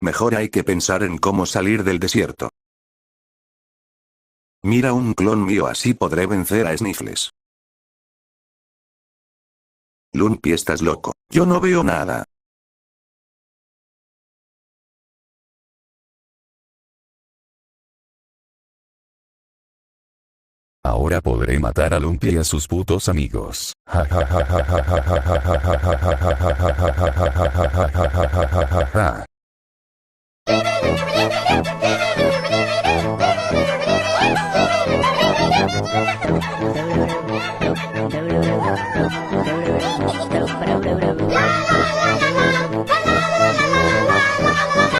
Mejor hay que pensar en cómo salir del desierto. Mira un clon mío, así podré vencer a Sniffles. Lumpy, estás loco. Yo no veo nada. Ahora podré matar a Lumpy y a sus putos amigos.